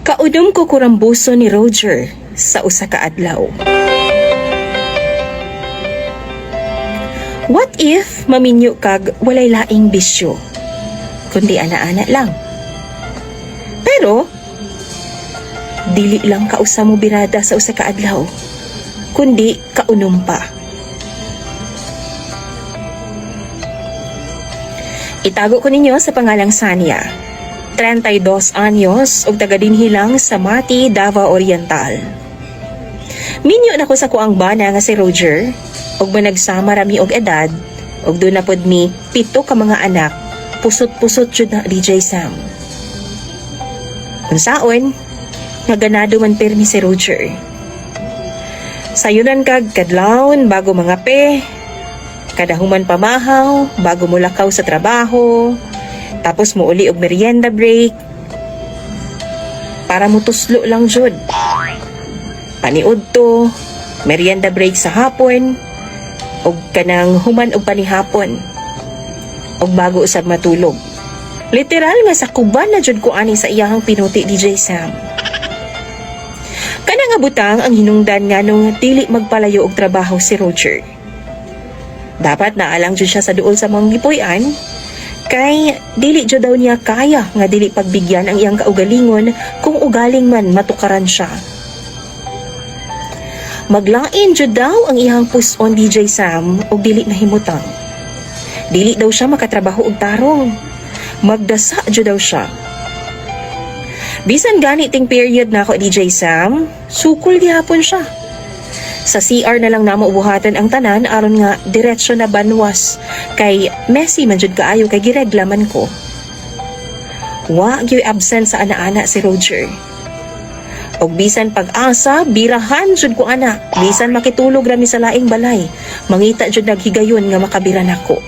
Kaudom ko kurambuso ni Roger sa usa ka adlaw. What if maminyo kag walay laing bisyo, kundi ana-ana lang? Pero dili lang kausa mo birada sa usa ka adlaw, kundi kaunom pa. Itago ko ninyo sa pangalang Sania. 32 anyos ug taga dinhi lang sa Mati, Davao Oriental. Minyo na ko sa kuang bana nga si Roger ug managsama rami og edad ug doon na pod mi 7 ka mga anak, pusot-pusot jud na DJ Sam. Unsaon nga ganado man permi si Roger. Sayunan kag kadlawon bago mga pe, kadahuman pamahaw bago mulakaw sa trabaho. Tapos mo uli og merienda break para mo tuslo lang jud. Paniud to, merienda break sa hapon og kanang human og panihapon og bago usab matulog. Literal nga sa kuban na jud ko ani sa iyahang pinuti DJ Sam. Kana nga butang ang hinungdan nga nung dili magpalayo og trabaho si Roger. Dapat naalang jud siya sa duol sa mga gipuy-an. Kay dili jud daw niya kaya nga dili pagbigyan ang iyang kaugalingon kung ugaling man matukaran siya. Maglain jud daw ang iyang puson DJ Sam og dili nahimutang. Dili daw siya makatrabaho og tarong. Magdasa jud daw siya. Bisan gani ting period na ako DJ Sam, sukol gihapon siya. Sa CR na lang namo ubuhatan ang tanan aron nga diretsyo na banwas kay messy man jud kaayo kay gireglaman ko. Wa gyud absent sa ana-ana si Roger. Og bisan pag-asa, birahan jud ko ana. Bisan makitulog rami sa laing balay, mangita jud naghigayon nga makabira nako.